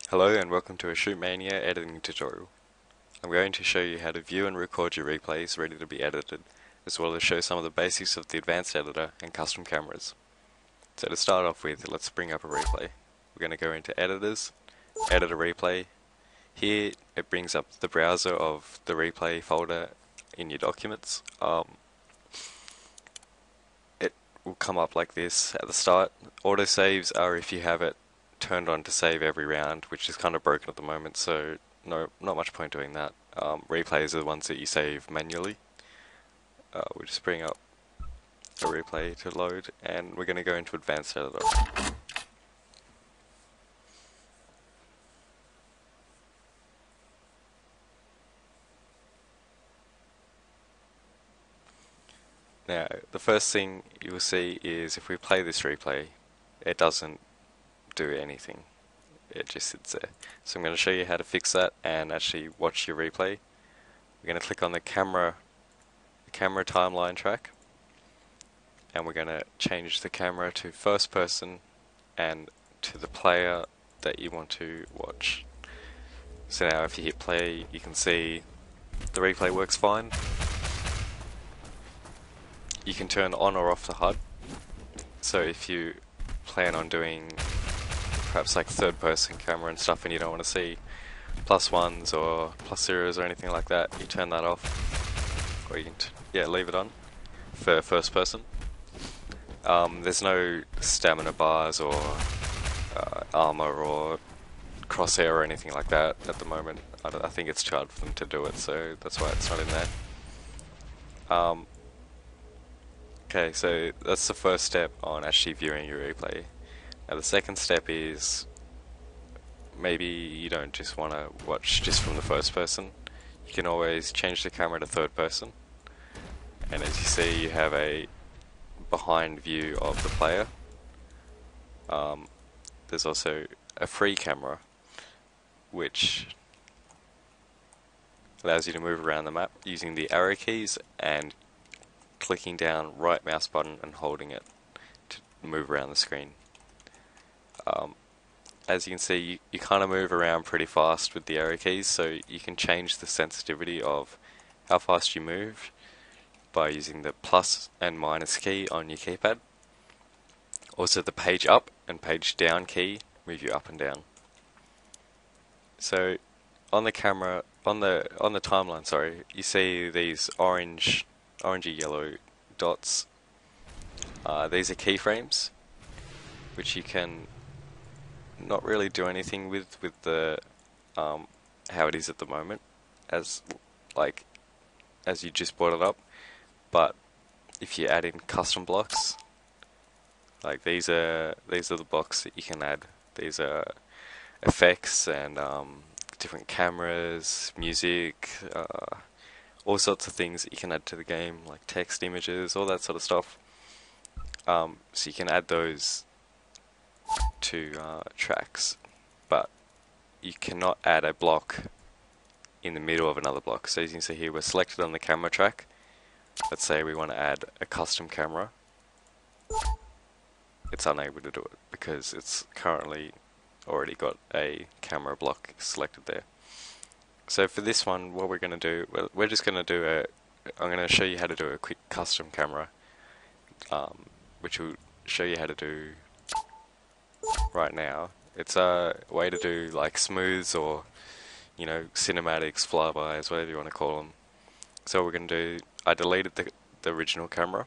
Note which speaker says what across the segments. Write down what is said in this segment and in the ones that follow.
Speaker 1: Hello and welcome to a Shootmania editing tutorial. I'm going to show you how to view and record your replays ready to be edited, as well as show some of the basics of the advanced editor and custom cameras. So to start off with, let's bring up a replay. We're going to go into editors, edit a replay. Here it brings up the browser of the replay folder in your documents. It will come up like this at the start. Autosaves are if you have it turned on to save every round, which is kind of broken at the moment, so not much point doing that. Replays are the ones that you save manually. We'll just bring up a replay to load, and we're going to go into advanced editor. Now, the first thing you will see is if we play this replay, it doesn't do anything. It just sits there. So I'm going to show you how to fix that and actually watch your replay. We're going to click on the camera timeline track, and we're going to change the camera to first person and to the player that you want to watch. So now if you hit play, you can see the replay works fine. You can turn on or off the HUD. So if you plan on doing perhaps like third person camera and stuff and you don't want to see +1s or +0s or anything like that, you turn that off, or you can leave it on for first person. There's no stamina bars or armor or crosshair or anything like that at the moment. I think it's too hard for them to do it, so that's why it's not in there. Okay, so that's the first step on actually viewing your replay. Now the second step is maybe you don't just want to watch just from the first person. You can always change the camera to third person, and as you see, you have a behind view of the player. There's also a free camera which allows you to move around the map using the arrow keys and clicking down right mouse button and holding it to move around the screen. As you can see, you kind of move around pretty fast with the arrow keys, so you can change the sensitivity of how fast you move by using the plus and minus key on your keypad. Also the page up and page down key move you up and down. So on the camera, on the timeline, sorry, you see these orangey yellow dots. These are keyframes, which you can not really do anything with the how it is at the moment, as you just brought it up. But if you add in custom blocks, like these are the blocks that you can add. These are effects and different cameras, music, all sorts of things that you can add to the game, like text, images, all that sort of stuff. So you can add those to tracks, but you cannot add a block in the middle of another block. So as you can see here, we're selected on the camera track. Let's say we want to add a custom camera. It's unable to do it because it's currently already got a camera block selected there. So for this one, what we're going to do, we're just going to do I'm going to show you how to do a quick custom camera, which will show you how to do right now. It's a way to do like smooths or, cinematics, flybys, whatever you want to call them. So what we're going to do, I deleted the original camera.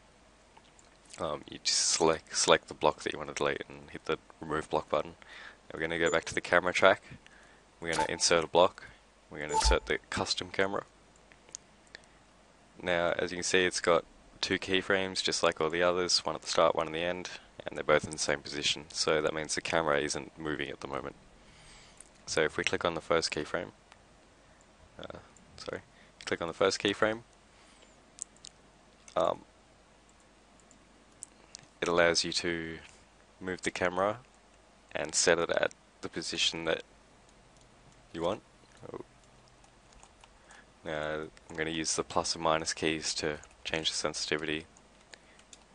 Speaker 1: You just select the block that you want to delete and hit the remove block button. And we're going to go back to the camera track. We're going to insert a block. We're going to insert the custom camera. Now, as you can see, it's got two keyframes, just like all the others, one at the start, one at the end, and they're both in the same position. So that means the camera isn't moving at the moment. So if we click on the first keyframe, click on the first keyframe, it allows you to move the camera and set it at the position that you want. Now I'm going to use the plus and minus keys to change the sensitivity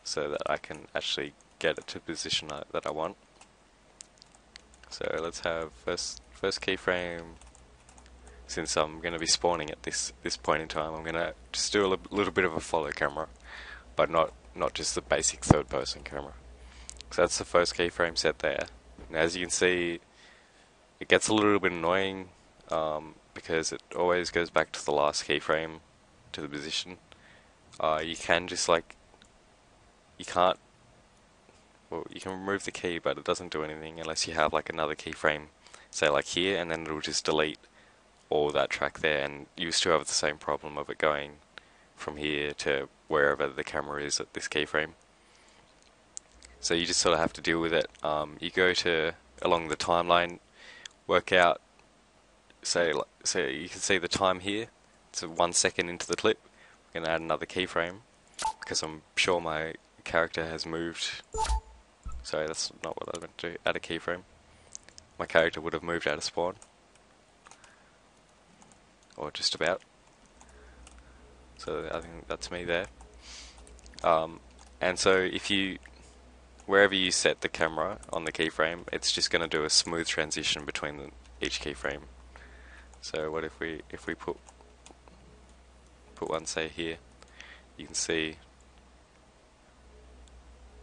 Speaker 1: so that I can actually get it to the position that I want. So let's have first keyframe. Since I'm going to be spawning at this point in time, I'm going to just do a little bit of a follow camera, but not just the basic third person camera. So that's the first keyframe set there. Now as you can see, it gets a little bit annoying because it always goes back to the last keyframe, to the position. You can just you can't, well, you can remove the key, but it doesn't do anything unless you have like another keyframe, say like here, and then it'll just delete all that track there, and you still have the same problem of it going from here to wherever the camera is at this keyframe. So you just sort of have to deal with it. You go to along the timeline, work out, say you can see the time here. It's 1 second into the clip. We're going to add another keyframe because I'm sure my character has moved. Sorry, that's not what I meant to do. Add a keyframe. My character would have moved out of spawn, or just about. So I think that's me there. And so if you, wherever you set the camera on the keyframe, it's just going to do a smooth transition between each keyframe. So what if we put one, say here, you can see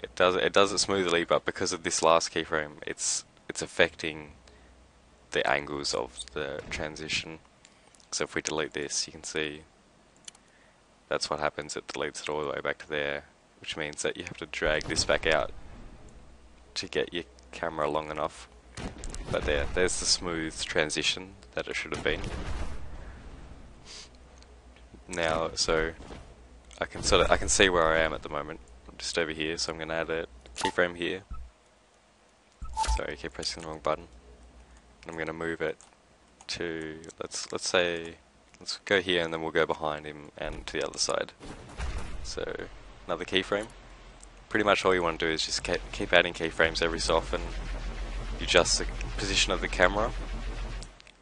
Speaker 1: it does it smoothly, but because of this last keyframe, it's affecting the angles of the transition. So if we delete this, you can see that's what happens. It deletes it all the way back to there, which means that you have to drag this back out to get your camera long enough. But there's the smooth transition that it should have been. Now, so I can see where I am at the moment. I'm just over here, so I'm going to add a keyframe here. Sorry, I keep pressing the wrong button. And I'm going to move it to, let's go here, and then we'll go behind him and to the other side. So another keyframe. Pretty much all you want to do is just keep adding keyframes every so often. You adjust the position of the camera,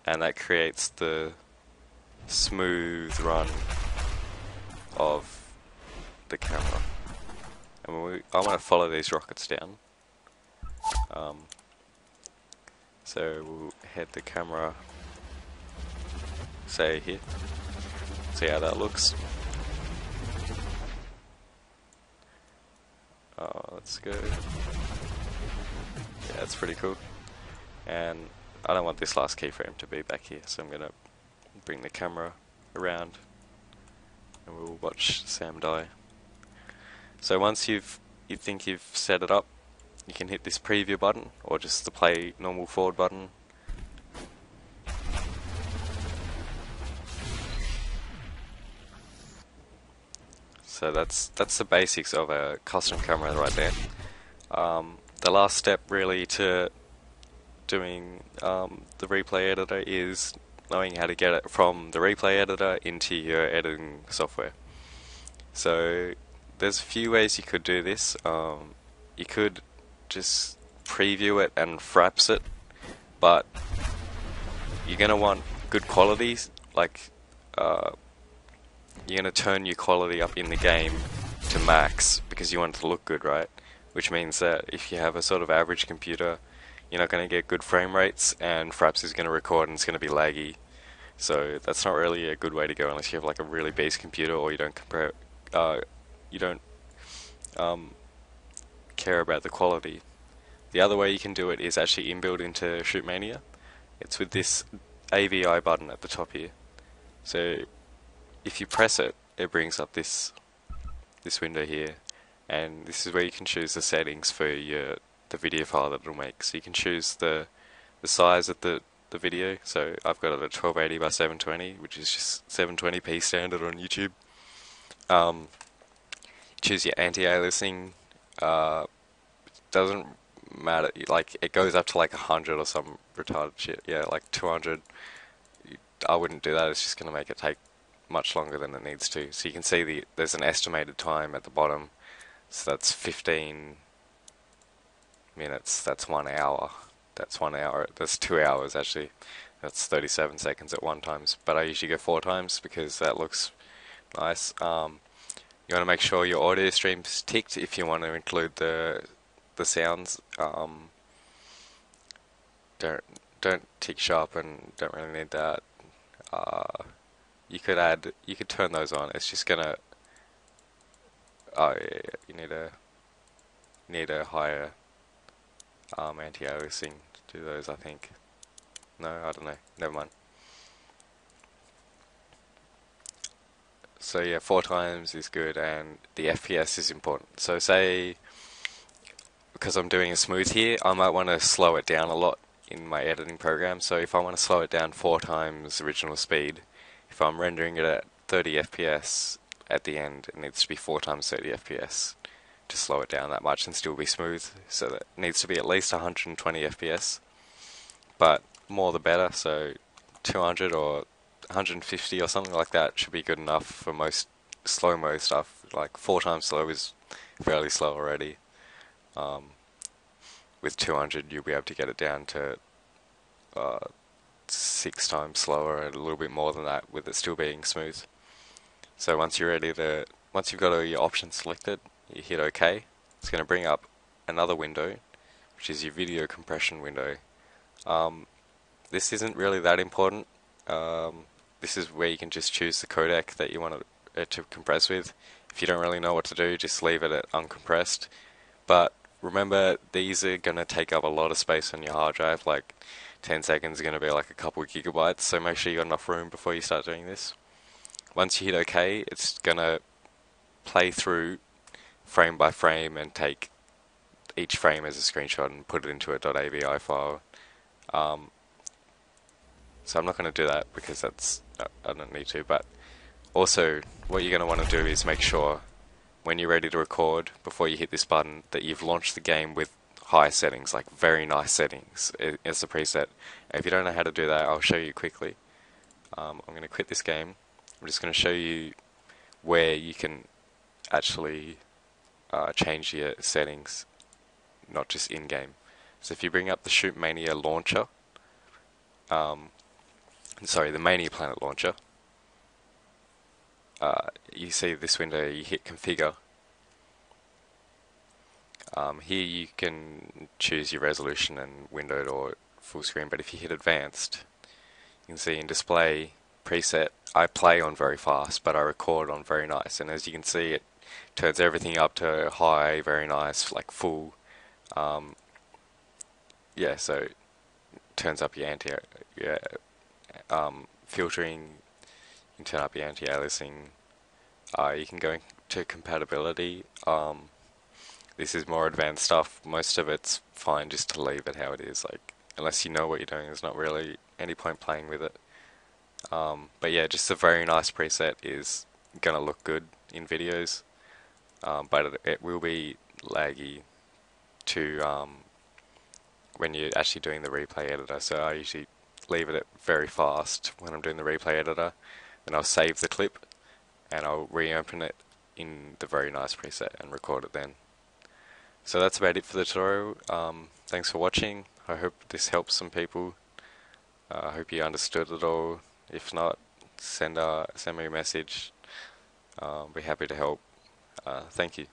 Speaker 1: and that creates the smooth run of the camera. And I want to follow these rockets down. So we'll head the camera, say here, see how that looks. Let's go. Yeah, that's pretty cool. And I don't want this last keyframe to be back here, so I'm going to bring the camera around and we'll watch Sam die. So once you think you've set it up, you can hit this preview button or just the play normal forward button. So that's the basics of a custom camera right there. The last step really to doing the replay editor is knowing how to get it from the replay editor into your editing software. So there's a few ways you could do this. You could just preview it and fraps it, but you're going to want good quality, like you're going to turn your quality up in the game to max because you want it to look good, right? Which means that if you have a sort of average computer, you're not going to get good frame rates, and Fraps is going to record and it's going to be laggy. So that's not really a good way to go unless you have like a really base computer, or you don't care about the quality. The other way you can do it is actually inbuilt into Shootmania. It's with this AVI button at the top here. So if you press it, it brings up this window here, and this is where you can choose the settings for the video file that it'll make. So you can choose the size of the video. So I've got it at 1280 by 720, which is just 720p standard on YouTube. Choose your anti-aliasing. Doesn't matter, like it goes up to like 100 or some retarded shit. Yeah, like 200. I wouldn't do that. It's just going to make it take much longer than it needs to. So you can see there's an estimated time at the bottom. So that's 15 minutes. That's 1 hour. That's 1 hour. That's 2 hours actually. That's 37 seconds at one times. But I usually go 4 times because that looks nice. You want to make sure your audio stream's ticked if you want to include the sounds. don't don't tick sharp and don't really need that. Uh, you could turn those on. It's just gonna oh yeah, you need a higher anti-aliasing to do those, I think. No, I don't know. Never mind. So yeah, 4 times is good, and the FPS is important. So say, because I'm doing a smooth here, I might want to slow it down a lot in my editing program. So if I want to slow it down 4 times original speed, if I'm rendering it at 30 FPS at the end, it needs to be 4 times 30 FPS to slow it down that much and still be smooth. So that it needs to be at least 120 FPS, but more the better. So 200 or 150 or something like that should be good enough for most slow-mo stuff. Like 4 times slow is fairly slow already. With 200 you'll be able to get it down to uh, 6 times slower and a little bit more than that with it still being smooth. So once you've got all your options selected, you hit OK. It's going to bring up another window, which is your video compression window. This isn't really that important. This is where you can just choose the codec that you want it to compress with. If you don't really know what to do, just leave it at uncompressed. But remember, these are going to take up a lot of space on your hard drive. Like 10 seconds is going to be like a couple of gigabytes, so make sure you got enough room before you start doing this. Once you hit OK, it's going to play through frame by frame and take each frame as a screenshot and put it into a .avi file. So I'm not going to do that because I don't need to. But also, what you're going to want to do is make sure when you're ready to record, before you hit this button, that you've launched the game with high settings, like very nice settings as the preset. If you don't know how to do that, I'll show you quickly. I'm going to quit this game. I'm just going to show you where you can actually change your settings, not just in-game. So if you bring up the Shootmania launcher, the Mania Planet launcher, you see this window, you hit configure. Here you can choose your resolution and windowed or full screen, but if you hit advanced, you can see in display preset, I play on very fast, but I record on very nice, and as you can see, it turns everything up to high, very nice, like full. Yeah, so it turns up your filtering, you can turn up your anti-aliasing. You can go into compatibility. This is more advanced stuff. Most of it's fine just to leave it how it is. Like, unless you know what you're doing, there's not really any point playing with it. But yeah, just a very nice preset is gonna look good in videos, but it will be laggy to when you're actually doing the replay editor. So I usually leave it at very fast when I'm doing the replay editor, and I'll save the clip and I'll reopen it in the very nice preset and record it then. So that's about it for the tutorial. Thanks for watching. I hope this helps some people. I hope you understood it all. If not, send me a message. I'll be happy to help. Thank you.